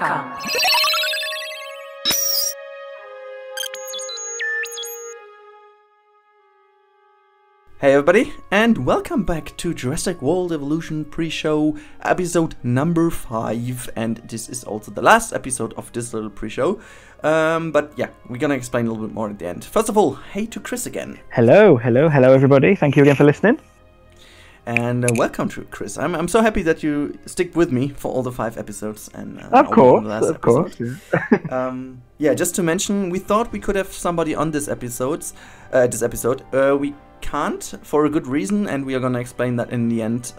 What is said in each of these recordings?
Welcome. Hey everybody, and welcome back to Jurassic World Evolution pre-show, episode number 5, and this is also the last episode of this little pre-show, but yeah, we're gonna explain a little bit more at the end. First of all, hey to Chris again. Hello everybody, thank you again for listening. And welcome to Chris. I'm so happy that you stick with me for all the 5 episodes. And of course. Yeah, just to mention, we thought we could have somebody on this episode. We can't, for a good reason, and we are gonna explain that in the end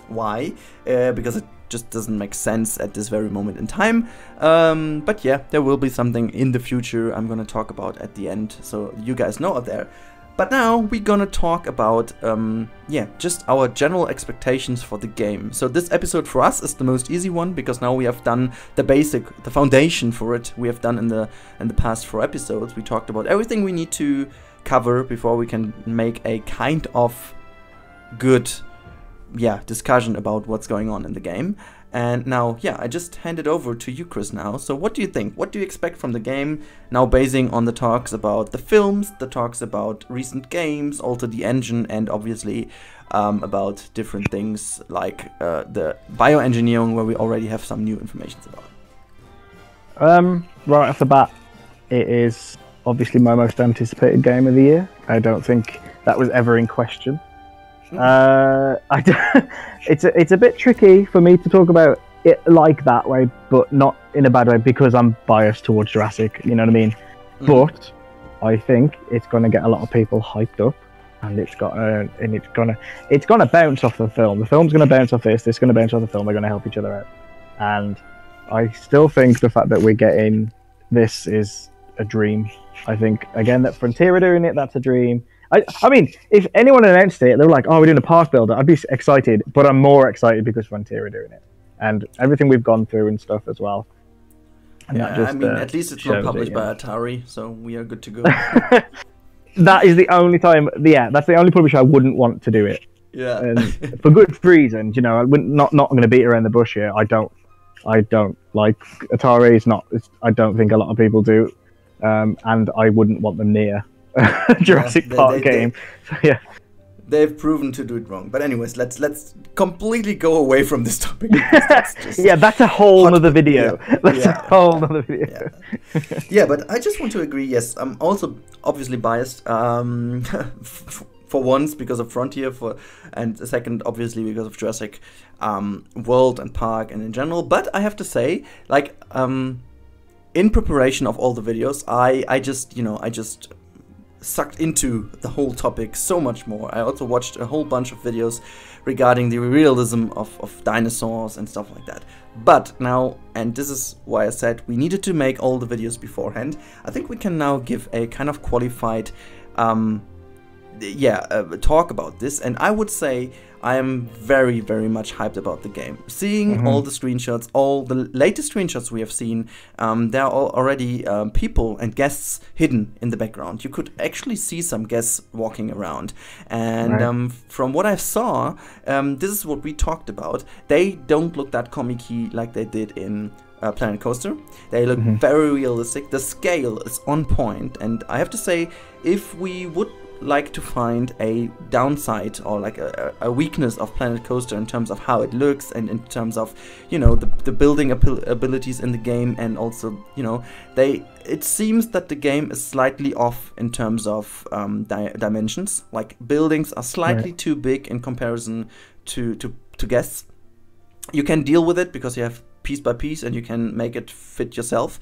why, because it just doesn't make sense at this very moment in time. But yeah, there will be something in the future I'm gonna talk about at the end, so you guys know out there. But now we're gonna talk about just our general expectations for the game. So this episode for us is the most easy one, because now we have done the foundation for it. We have done in the past 4 episodes. We talked about everything we need to cover before we can make a kind of good discussion about what's going on in the game. And now, I just hand it over to you, Chris, now. So what do you think? What do you expect from the game? Now, basing on the talks about the films, the talks about recent games, also the engine, and obviously about different things like the bioengineering, where we already have some new information about. Right off the bat, it is obviously my most anticipated game of the year. I don't think that was ever in question. It's a bit tricky for me to talk about it like that way, but not in a bad way, because I'm biased towards Jurassic, you know what I mean? But I think it's gonna get a lot of people hyped up, and it's gonna bounce off the film. The film's gonna bounce off this. This is gonna bounce off the film. They're gonna help each other out, and I still think the fact that we're getting this is a dream. I think again that Frontier are doing it. That's a dream. I mean, if anyone announced it, they were like, "Oh, we're doing a park builder," I'd be excited. But I'm more excited because Frontier are doing it, and everything we've gone through and stuff as well. And I mean, at least it's not published by Atari, so we are good to go. That is the only time. Yeah, that's the only publisher I wouldn't want to do it. Yeah, and for good reasons. You know, I wouldn't not going to beat around the bush here. I don't like Atari. I don't think a lot of people do, and I wouldn't want them near Jurassic Park game. So, yeah, they've proven to do it wrong. But anyways, let's completely go away from this topic. That's a whole other video. That's a whole other video. Yeah, but I just want to agree. Yes, I'm also obviously biased. For once, because of Frontier, and second, obviously, because of Jurassic World and Park and in general. But I have to say, like, in preparation of all the videos, I just sucked into the whole topic so much more. I also watched a whole bunch of videos regarding the realism of dinosaurs and stuff like that. But now, and this is why I said we needed to make all the videos beforehand, I think we can now give a kind of qualified talk about this, and I would say I am very, very much hyped about the game. Seeing all the screenshots, all the latest screenshots we have seen, there are already people and guests hidden in the background. You could actually see some guests walking around, and from what I saw, this is what we talked about. They don't look that comic-y like they did in Planet Coaster. They look very realistic. The scale is on point, and I have to say, if we would like to find a downside or like a weakness of Planet Coaster in terms of how it looks and in terms of, you know, the building abilities in the game, and also, you know, it seems that the game is slightly off in terms of dimensions. Like, buildings are slightly too big in comparison to guests. You can deal with it because you have piece by piece and you can make it fit yourself.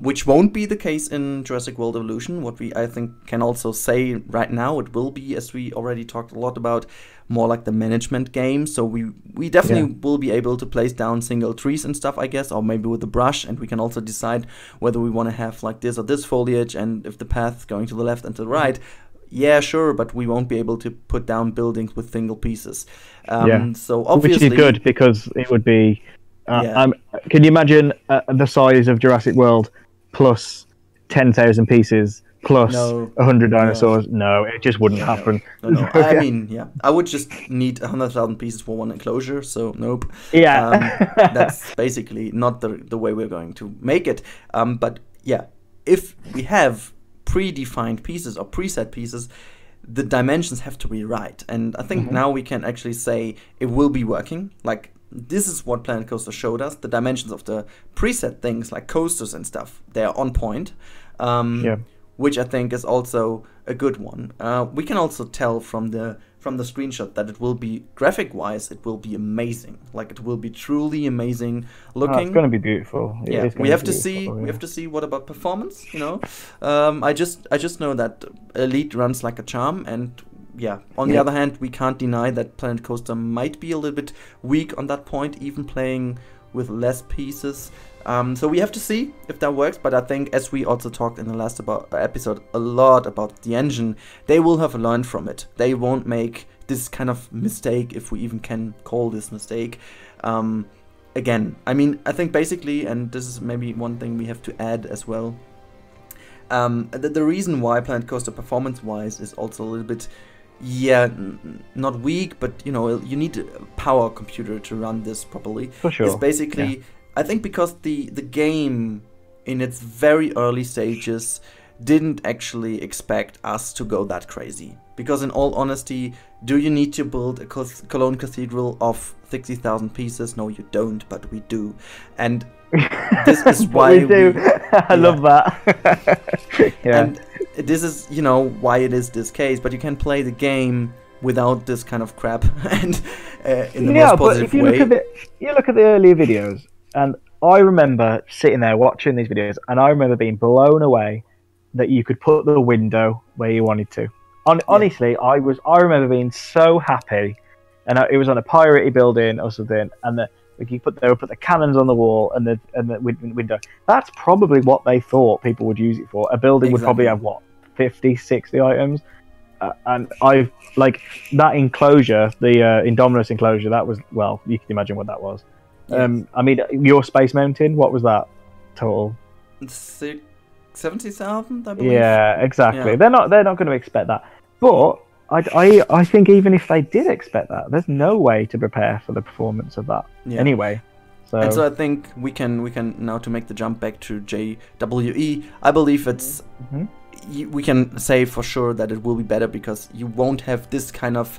Which won't be the case in Jurassic World Evolution. What I think can also say right now, it will be, as we already talked a lot about, more like the management game. So we definitely will be able to place down single trees and stuff, I guess, or maybe with a brush, and we can also decide whether we want to have like this or this foliage, and if the path going to the left and to the right. Yeah, sure, but we won't be able to put down buildings with single pieces. So obviously, which is good, because it would be. Can you imagine the size of Jurassic World plus 10,000 pieces plus No. 100 dinosaurs. No, it just wouldn't happen. No. I mean, yeah, I would just need 100,000 pieces for one enclosure. So nope. Yeah. That's basically not the way we're going to make it. But yeah, if we have predefined pieces or preset pieces, the dimensions have to be right. And I think now we can actually say it will be working. Like, this is what Planet Coaster showed us. The dimensions of the preset things like coasters and stuff, they are on point. Which I think is also a good one. We can also tell from the screenshot that it will be, graphic-wise, it will be amazing. Like, it will be truly amazing looking. It's going to be beautiful. We have to see. We have to see what about performance. You know, I just know that Elite runs like a charm, and yeah. On the other hand, we can't deny that Planet Coaster might be a little bit weak on that point, even playing with less pieces. So we have to see if that works, but I think, as we also talked in the last episode a lot about the engine, they will have learned from it. They won't make this kind of mistake, if we even can call this mistake, again. I mean, I think basically, and this is maybe one thing we have to add as well, the reason why Planet Coaster performance-wise is also a little bit, not weak, but you know, you need a power computer to run this properly. For sure. It's basically... I think because the game in its very early stages didn't actually expect us to go that crazy. Because in all honesty, do you need to build a Cologne Cathedral of 60,000 pieces? No, you don't, but we do. And this is why we do. I love that. And this is, you know, why it is this case. But you can play the game without this kind of crap and in the most positive way. You look at the earlier videos. And I remember sitting there watching these videos, and I remember being blown away that you could put the window where you wanted to. Honestly, I remember being so happy, and it was on a piratey building or something, and they would put the cannons on the wall and the window. That's probably what they thought people would use it for. A building would probably have 50, 60 items, and I like that enclosure, the Indominus enclosure. That was, well, you can imagine what that was. Yes. I mean, your Space Mountain, what was that total? 70,000, I believe. Yeah, exactly. Yeah. They're not going to expect that. But I think even if they did expect that, there's no way to prepare for the performance of that anyway. And so I think we can now, to make the jump back to JWE, I believe it's we can say for sure that it will be better, because you won't have this kind of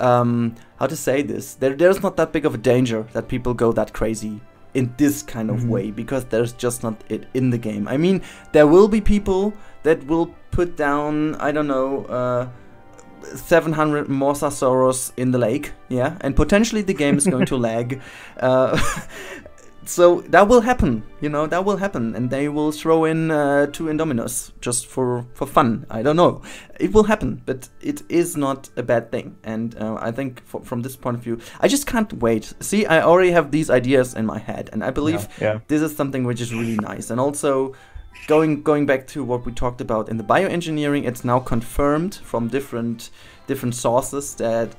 how to say this? There's not that big of a danger that people go that crazy in this kind of way, because there's just not it in the game. I mean, there will be people that will put down, I don't know, 700 Mosasaurus in the lake, and potentially the game is going to lag. So that will happen, that will happen, and they will throw in 2 Indominus just for fun. I don't know. It will happen, but it is not a bad thing. And I think from this point of view, I just can't wait. See, I already have these ideas in my head, and I believe this is something which is really nice. And also, going back to what we talked about in the bioengineering, it's now confirmed from different sources that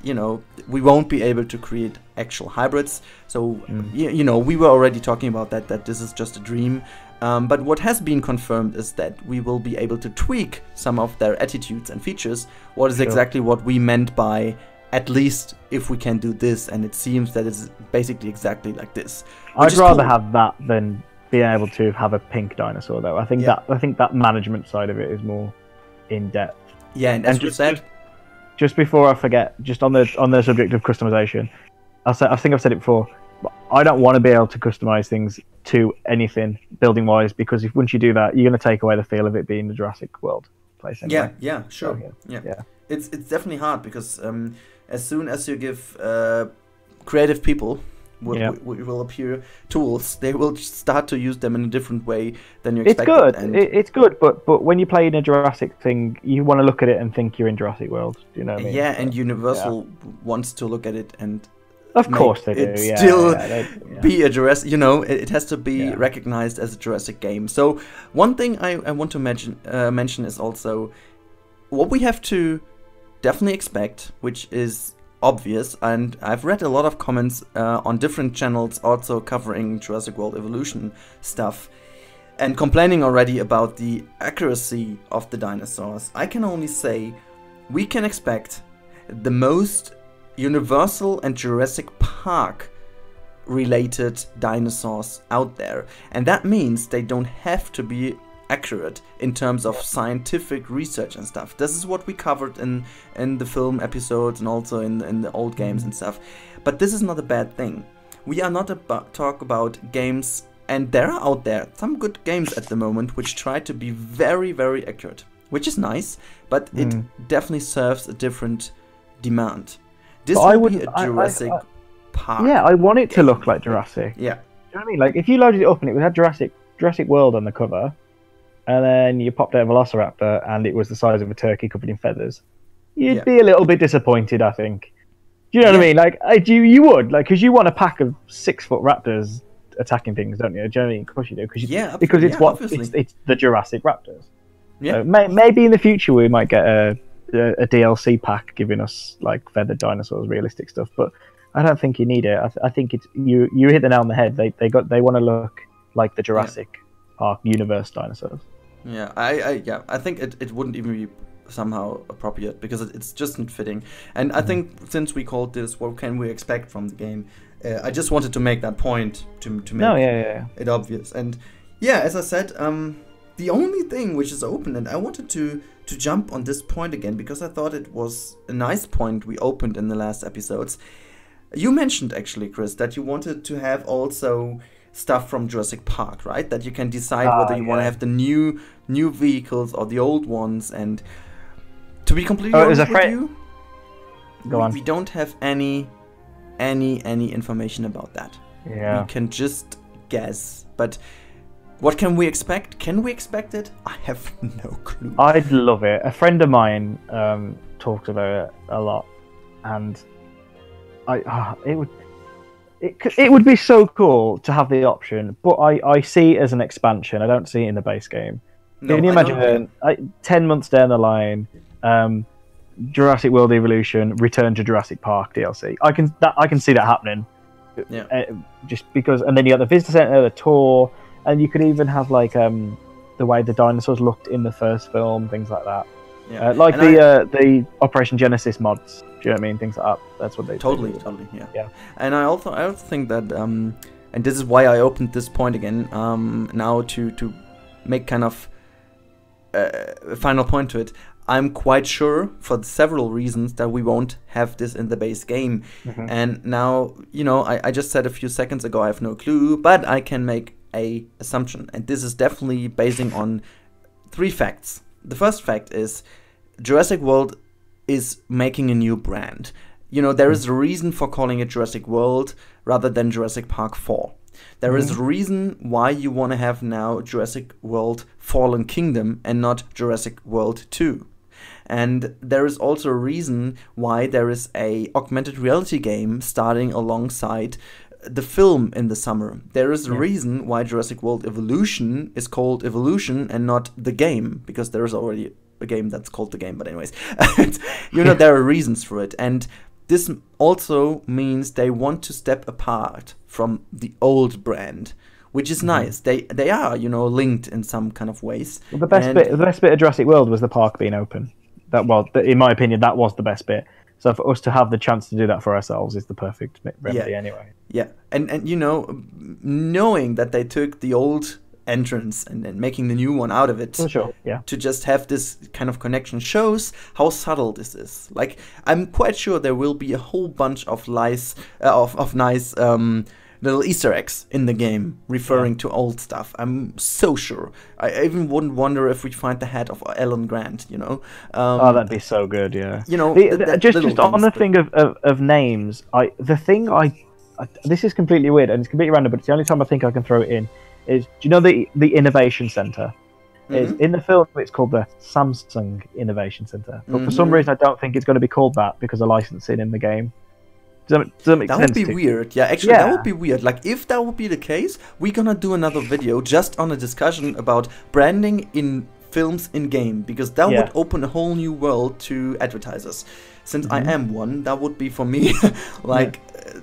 we won't be able to create actual hybrids. So we were already talking about that this is just a dream. But what has been confirmed is that we will be able to tweak some of their attitudes and features. What is exactly what we meant by, at least if we can do this, and it seems that it's basically exactly like this. I'd rather have that than being able to have a pink dinosaur, though. I think that management side of it is more in depth. Yeah, and as you said, just before I forget, just on the subject of customization, I think I've said it before. I don't want to be able to customize things to anything building wise, because once you do that, you're going to take away the feel of it being the Jurassic World place. Anyway. Yeah, sure. Yeah. It's definitely hard, because as soon as you give creative people will appear tools, they will start to use them in a different way than you expected. It's good, but when you play in a Jurassic thing, you want to look at it and think you're in Jurassic World. Do you know what I mean? Yeah, and Universal wants to look at it and of course they do. Be a Jurassic. It has to be recognized as a Jurassic game. So one thing I want to mention is also what we have to definitely expect, which is obvious, and I've read a lot of comments on different channels also covering Jurassic World Evolution stuff. and complaining already about the accuracy of the dinosaurs, I can only say we can expect the most Universal and Jurassic Park related dinosaurs out there. And that means they don't have to be accurate in terms of scientific research and stuff. This is what we covered in the film episodes and also in the old games and stuff. But this is not a bad thing. We are not talk about games, and there are out there some good games at the moment which try to be very, very accurate, which is nice, but it definitely serves a different demand. This would be a Jurassic Park. Yeah, I want it to look like Jurassic. Yeah. Do you know what I mean? Like, if you loaded it up and it had Jurassic World on the cover, and then you popped out a Velociraptor and it was the size of a turkey covered in feathers, you'd be a little bit disappointed, I think. Do you know what I mean? Like, you would, like, because you want a pack of 6-foot raptors attacking things, don't you? Do you know what I mean? Of course you do, because it's the Jurassic Raptors. Yeah. So maybe in the future we might get a DLC pack giving us like feathered dinosaurs, realistic stuff, but I don't think you need it. I think it's you hit the nail on the head. They want to look like the Jurassic Park universe dinosaurs. Yeah, I think it wouldn't even be somehow appropriate because it's just not fitting. And I think since we called this "What can we expect from the game," I just wanted to make that point to make it obvious. And yeah, as I said, the only thing which is open, and I wanted to jump on this point again because I thought it was a nice point we opened in the last episodes. You mentioned actually, Chris, that you wanted to have also stuff from Jurassic Park, right? That you can decide whether you want to have the new vehicles or the old ones. And to be completely honest with you, we don't have any information about that. Yeah, we can just guess, but. What can we expect? Can we expect it? I have no clue. I'd love it. A friend of mine talked about it a lot, and it would be so cool to have the option. But I see it as an expansion. I don't see it in the base game. No, can you imagine 10 months down the line, Jurassic World Evolution, Return to Jurassic Park DLC? I can see that happening. Yeah. Just because, and then you got the visitor center, the tour. And you could even have like the way the dinosaurs looked in the first film, things like that. Yeah. Like the Operation Genesis mods. Do you know what I mean? Things like that. That's what they totally. Yeah. And I also think that and this is why I opened this point again. Now to make kind of a final point to it. I'm quite sure, for several reasons, that we won't have this in the base game. Mm-hmm. And now, I just said a few seconds ago I have no clue, but I can make a assumption, and this is definitely basing on 3 facts. The first fact is Jurassic World is making a new brand. There is a reason for calling it Jurassic World rather than Jurassic Park 4. There is a reason why you want to have now Jurassic World Fallen Kingdom and not Jurassic World 2. And there is also a reason why there is a augmented reality game starting alongside the film in the summer. There is a reason why Jurassic World Evolution is called Evolution and not the game, because there is already a game that's called the game. But anyways, there are reasons for it. And this also means they want to step apart from the old brand, which is nice. They are, linked in some kind of ways. Well, the best bit of Jurassic World was the park being open. In my opinion, that was the best bit. So for us to have the chance to do that for ourselves is the perfect remedy anyway. Yeah, and knowing that they took the old entrance and making the new one out of it to just have this kind of connection shows how subtle this is. Like, I'm quite sure there will be a whole bunch of nice little Easter eggs in the game referring to old stuff. I'm so sure. I even wouldn't wonder if we find the head of Alan Grant, that'd be so good, yeah. Just on the thing of names, this is completely weird and it's completely random, but it's the only time I think I can throw it in, is, do you know the Innovation Center? Is in the film it's called the Samsung Innovation Center, but for some reason I don't think it's going to be called that because of licensing in the game. Does that make sense? That would be weird. Yeah, actually, that would be weird. Like, if that would be the case, we're gonna do another video just on a discussion about branding in films in-game, because that would open a whole new world to advertisers. Since I am one, that would be for me like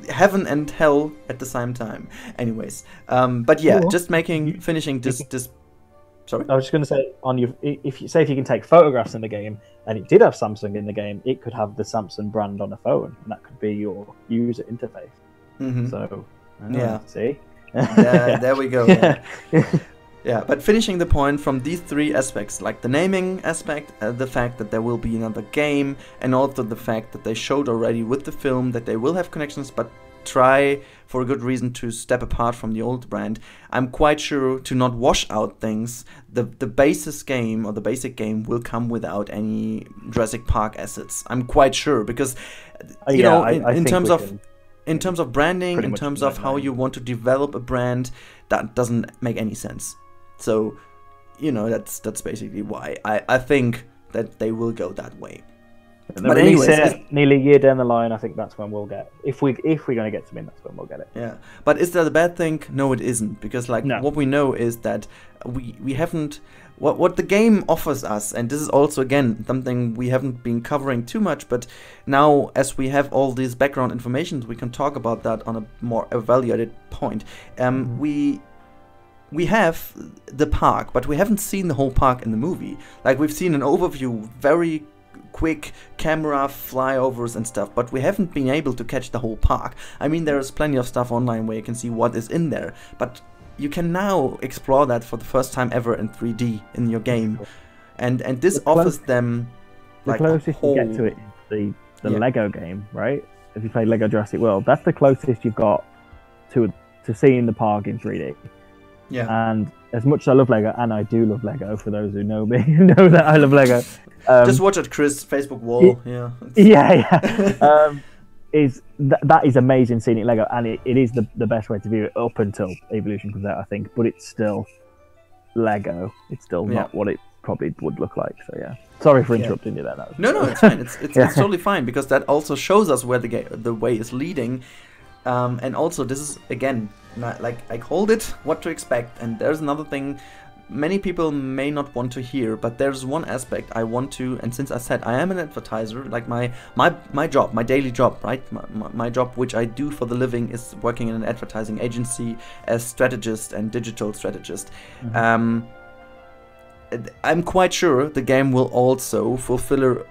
heaven and hell at the same time. Anyways, but yeah, just finishing this Sorry? I was just going to say, if you can take photographs in the game, and it did have Samsung in the game, it could have the Samsung brand on a phone, and that could be your user interface. So, see, there we go. Yeah, but finishing the point from these three aspects, like the naming aspect, the fact that there will be another game, and also the fact that they showed already with the film that they will have connections, but try for a good reason to step apart from the old brand. I'm quite sure to not wash out things. The basis game or the basic game will come without any Jurassic Park assets. I'm quite sure, because you know, in terms of branding, in terms of how you want to develop a brand, that doesn't make any sense. So, you know, that's basically why I think that they will go that way. But anyways, nearly a year down the line, I think that's when we'll get. If we're going to get to that's when we'll get it. Yeah, but is that a bad thing? No, it isn't, because what we know is that we haven't. What the game offers us, and this is also again something we haven't been covering too much, but now as we have all these background information, we can talk about that on a more evaluated point. We have the park, but we haven't seen the whole park in the movie. Like, we've seen an overview, very quick camera flyovers and stuff, but we haven't been able to catch the whole park. I mean, there is plenty of stuff online where you can see what is in there, but you can now explore that for the first time ever in 3D in your game, and this offers them the closest you get to it is the Lego game, right? If you play Lego Jurassic World, that's the closest you've got to seeing the park in 3D. Yeah. And as much as I love Lego, and I do love Lego, for those who know me, know that I love Lego. Just watch at Chris' Facebook wall. That is amazing seeing it Lego, and it is the best way to view it up until Evolution comes out, I think. But it's still Lego. It's still not what it probably would look like. So yeah, sorry for interrupting you there. No, it's fine. It's totally fine, because that also shows us where the way is leading. And also, this is again, like I called it, what to expect. And there's another thing many people may not want to hear, but there's one aspect I want to, and since I said I am an advertiser, like my job, my daily job, right? My job, which I do for the living, is working in an advertising agency as strategist and digital strategist. I'm quite sure the game will also fulfill a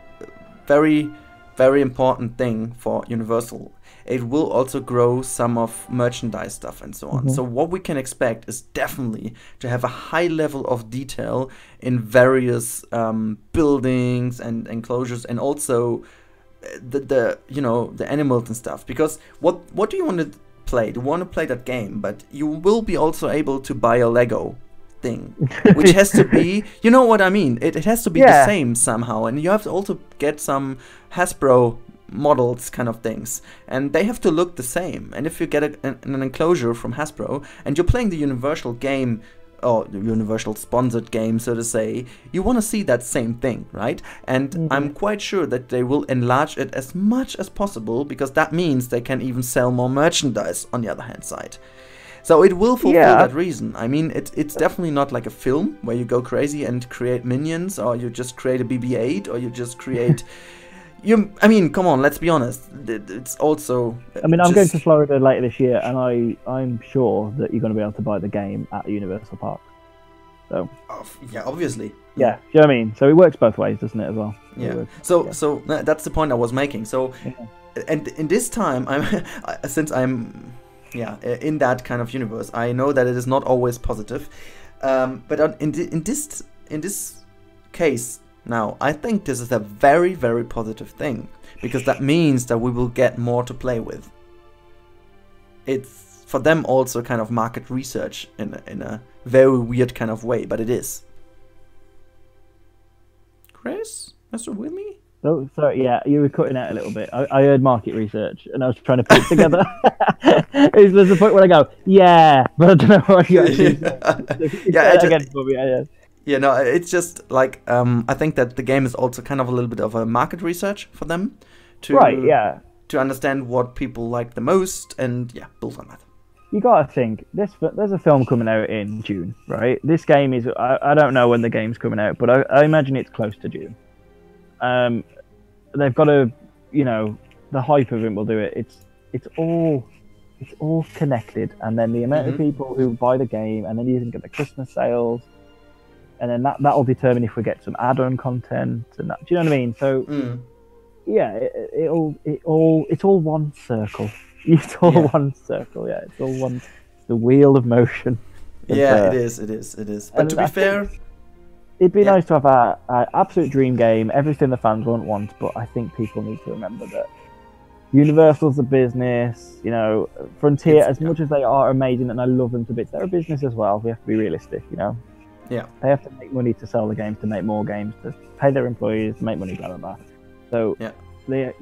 very, very important thing for Universal. It will also grow some of merchandise stuff and so on. So what we can expect is definitely to have a high level of detail in various buildings and enclosures, and also the animals and stuff. Because what do you want to play? Do you want to play that game? But you will be also able to buy a Lego thing, which has to be, you know what I mean? It has to be the same somehow, and you have to also get some Hasbro models kind of things, and they have to look the same. And if you get an enclosure from Hasbro and you're playing the Universal game, or the Universal sponsored game, so to say, you want to see that same thing, right? And I'm quite sure that they will enlarge it as much as possible, because that means they can even sell more merchandise on the other hand side. So it will fulfill that reason. I mean, it's definitely not like a film where you go crazy and create minions, or you just create a BB-8, or you just create I mean, come on, let's be honest. It's also. I mean, I'm going to Florida later this year, and I'm sure that you're going to be able to buy the game at Universal Park. So. Yeah, obviously. Yeah, do you know what I mean? So it works both ways, doesn't it, as well? Yeah. So that's the point I was making. So, and in this time, since I'm in that kind of universe, I know that it is not always positive. But in this case. Now, I think this is a very, very positive thing, because that means that we will get more to play with. It's for them also kind of market research in a very weird kind of way, but it is. Chris, are you with me? Oh, sorry, yeah, you were cutting out a little bit. I heard market research, and I was trying to put it together. There's the point where I go, but I don't know what you actually said. Yeah, no, it's just like, I think that the game is also kind of a little bit of a market research for them to understand what people like the most, and build on that. You gotta think, there's a film coming out in June, right? This game is, I don't know when the game's coming out, but I imagine it's close to June. They've got to, the hype of it will do it. It's all connected, and then the amount of people who buy the game, and then you can get the Christmas sales. and then that'll determine if we get some add-on content and that. Do you know what I mean? So yeah, it's all one circle. It's all one circle. Yeah, it's all one. It's the wheel of motion. Yeah, it is. But to be fair, it'd be nice to have a absolute dream game, everything the fans won't want. But I think people need to remember that Universal's a business. You know, Frontier, as much as they are amazing and I love them to bits, they're a business as well. We have to be realistic. You know. Yeah. They have to make money to sell the games, to make more games, to pay their employees, to make money, blah blah blah. So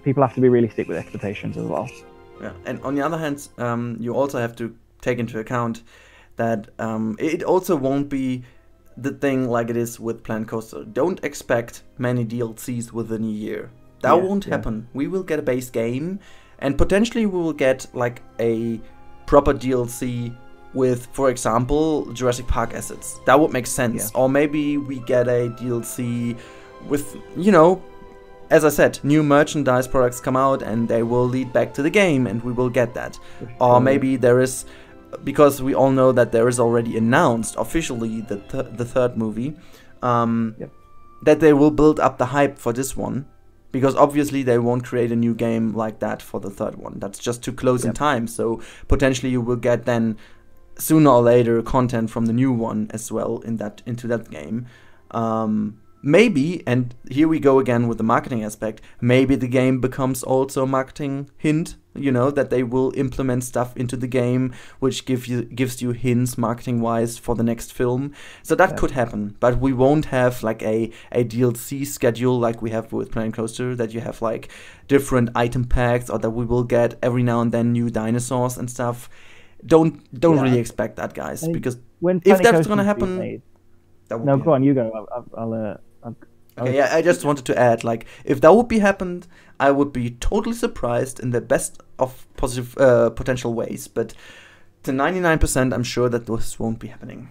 people have to be realistic with expectations as well. Yeah, and on the other hand, you also have to take into account that it also won't be the thing like it is with Planet Coaster. Don't expect many DLCs within a year. That won't happen. We will get a base game, and potentially we will get like a proper DLC with, for example, Jurassic Park assets. That would make sense. Or maybe we get a DLC with, you know, as I said, new merchandise products come out and they will lead back to the game and we will get that. Or maybe there is, because we all know that there is already announced officially the third movie, that they will build up the hype for this one. Because obviously they won't create a new game like that for the third one. That's just too close in time. So potentially you will get then sooner or later content from the new one as well into that game. Maybe, and here we go again with the marketing aspect, maybe the game becomes also a marketing hint, you know, that they will implement stuff into the game which gives you hints marketing-wise for the next film. So that could happen, but we won't have like a DLC schedule like we have with Planet Coaster, that you have like different item packs, or that we will get every now and then new dinosaurs and stuff. Don't really expect that, guys, because if that's gonna happen... No, go on, you go. Okay, yeah, I just wanted to add, like, if that would be happened, I would be totally surprised in the best of positive potential ways, but to 99%, I'm sure that this won't be happening.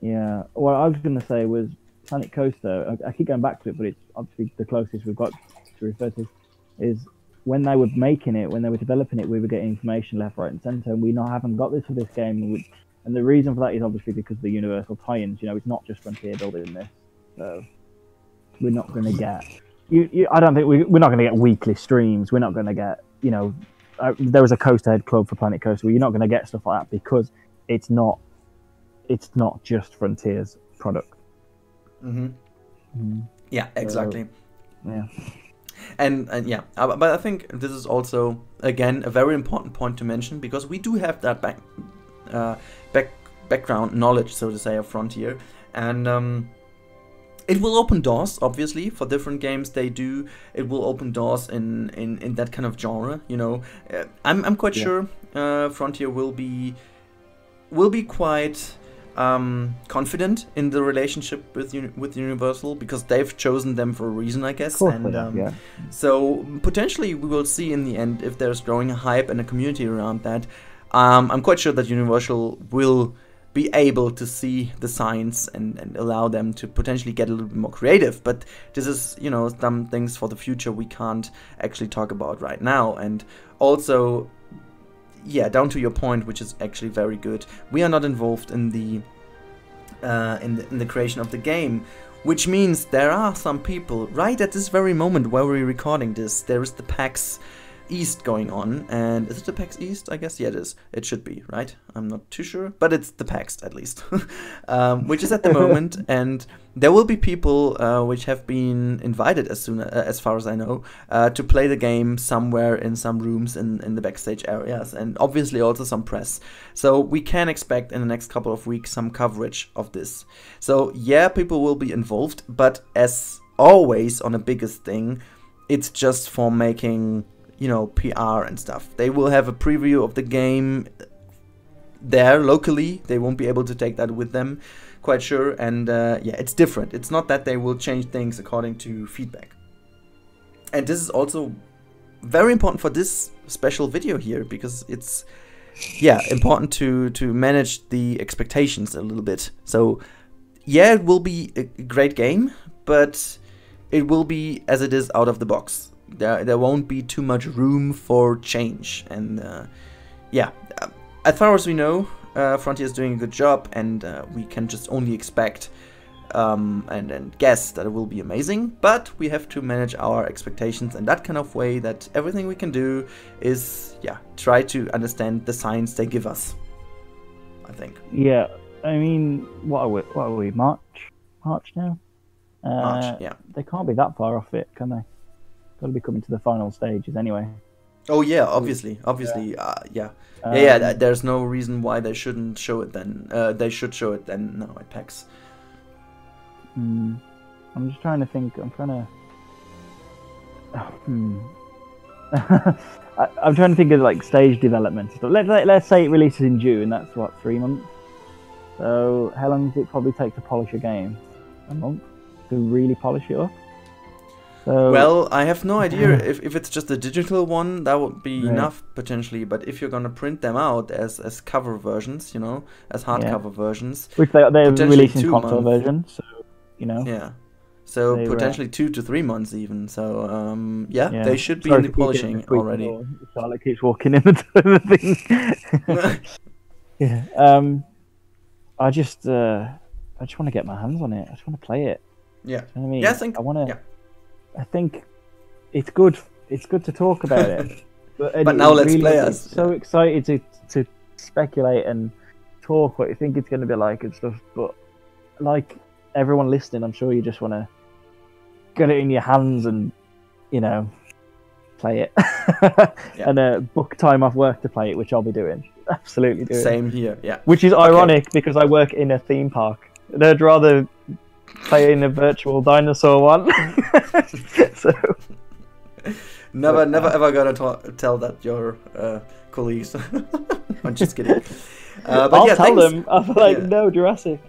Yeah, what I was going to say was Planet Coaster, I keep going back to it, but it's obviously the closest we've got to refer to, is when they were making it, when they were developing it, we were getting information left, right, and centre, and we haven't got this for this game. And the reason for that is obviously because of the Universal tie-ins. You know, it's not just Frontier building this, so we're not going to get. I don't think we're not going to get weekly streams. We're not going to get. You know, there was a Coaster Head Club for Planet Coaster where you're not going to get stuff like that because it's not just Frontier's product. Yeah, exactly. Yeah. And yeah, but I think this is also again a very important point to mention, because we do have that background knowledge, so to say, of Frontier, and it will open doors, obviously, for different games they do. It will open doors in that kind of genre, you know. I'm quite sure Frontier will be quite confident in the relationship with Universal, because they've chosen them for a reason, I guess. And so potentially we will see in the end if there's growing a hype and a community around that. I'm quite sure that Universal will be able to see the signs and allow them to potentially get a little bit more creative. But this is, you know, some things for the future we can't actually talk about right now. And also, yeah, down to your point, which is actually very good, we are not involved in the creation of the game, which means there are some people right at this very moment where we're recording this. There is the PAX East going on, and is it the PAX East? I guess, yeah, it is. It should be, right? I'm not too sure, but it's the PAX at least, which is at the moment, and there will be people which have been invited, as far as I know, to play the game somewhere in some rooms in the backstage areas, and obviously also some press. So we can expect in the next couple of weeks some coverage of this. So yeah, people will be involved, but as always on a biggest thing, it's just for making, you know, PR and stuff. They will have a preview of the game there locally. They won't be able to take that with them, quite sure. And yeah, it's different. It's not that they will change things according to feedback. And this is also very important for this special video here, because it's, yeah, important to manage the expectations a little bit. So yeah, it will be a great game, but it will be as it is out of the box. There won't be too much room for change, and yeah, as far as we know, Frontier is doing a good job, and we can just only expect and guess that it will be amazing, but we have to manage our expectations in that kind of way that everything we can do is, yeah, try to understand the science they give us, I think. Yeah, I mean, what are we, March now? March, yeah. They can't be that far off it, can they? Got to be coming to the final stages anyway. Oh yeah, obviously, yeah. There's no reason why they shouldn't show it then. They should show it then now at PAX. I'm just trying to think. I'm trying to think of like stage development stuff. Let's say it releases in June. That's what, 3 months. So how long does it probably take to polish a game? A month to really polish it up. So, well, I have no idea if it's just a digital one, that would be enough potentially. But if you're gonna print them out as cover versions, you know, as hardcover versions, which they're releasing console version, so you know. Yeah. So potentially 2 to 3 months even. So they should be in the polishing already. Charlotte keeps walking in the thing. Yeah. I just want to get my hands on it. I just want to play it. Yeah. You know what I mean? Yeah, I think. I think it's good. It's good to talk about it. But now let's play us. So excited to speculate and talk what you think it's going to be like and stuff. But like everyone listening, I'm sure you just want to get it in your hands and, you know, play it. And book time off work to play it, which I'll be doing. Absolutely doing. Same here. Yeah. Which is ironic because I work in a theme park. And I'd rather play in a virtual dinosaur one. So never ever gonna tell that your colleagues. I'm just kidding. But I'll tell them. I'm like, no, Jurassic,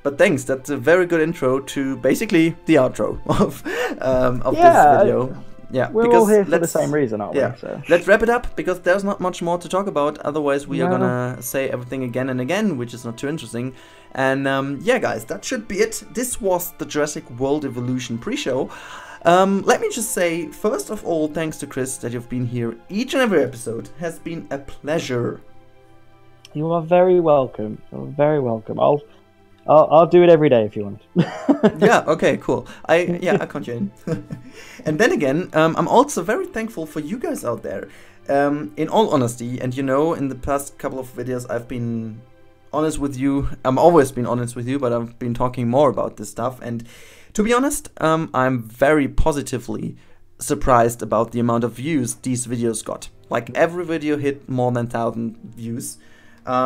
But thanks, that's a very good intro to basically the outro of this video. Yeah, we're all here for the same reason, aren't we? So. Let's wrap it up because there's not much more to talk about. Otherwise, we are gonna say everything again and again, which is not too interesting. And yeah, guys, that should be it. This was the Jurassic World Evolution pre-show. Let me just say, first of all, thanks to Chris that you've been here each and every episode. It has been a pleasure. You are very welcome. You're very welcome. I'll do it every day if you want. Yeah, okay, cool. I count you in. And then again, I'm also very thankful for you guys out there. In all honesty, and you know, in the past couple of videos I've been honest with you. I'm always been honest with you, but I've been talking more about this stuff. And to be honest, I'm very positively surprised about the amount of views these videos got. Like every video hit more than 1,000 views.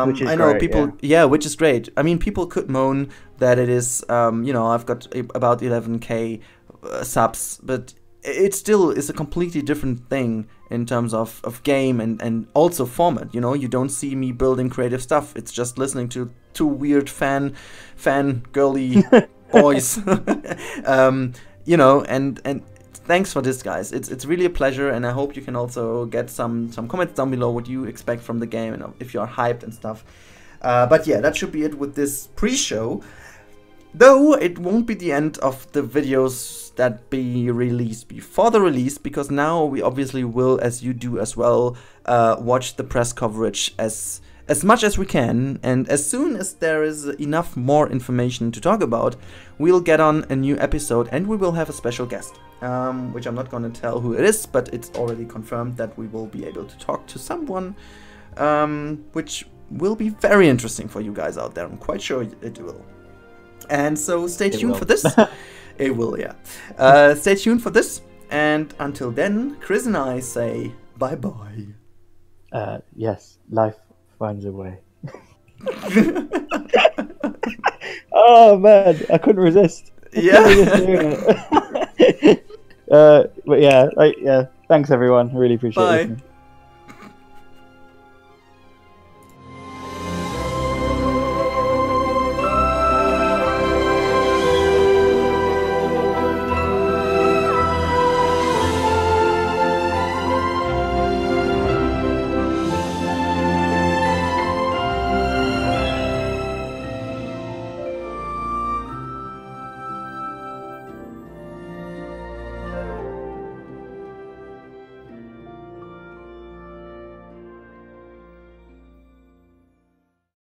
Which is I know great, people, which is great. I mean, people could moan that it is, you know, I've got about 11k subs, but it still is a completely different thing in terms of game and also format. You know, you don't see me building creative stuff. It's just listening to two weird fan girly boys. You know, and thanks for this, guys. It's really a pleasure, and I hope you can also get some comments down below what you expect from the game and if you are hyped and stuff. But yeah, that should be it with this pre-show. Though it won't be the end of the videos that be released before the release, because now we obviously will, as you do as well, watch the press coverage as much as we can, and as soon as there is enough more information to talk about, we'll get on a new episode and we will have a special guest, which I'm not going to tell who it is, but it's already confirmed that we will be able to talk to someone, which will be very interesting for you guys out there. I'm quite sure it will. And so stay tuned for this. It will, yeah. Stay tuned for this, and until then, Chris and I say bye-bye. Yes, life finds a way. Oh man, I couldn't resist. Yeah. But yeah, thanks everyone. I really appreciate it.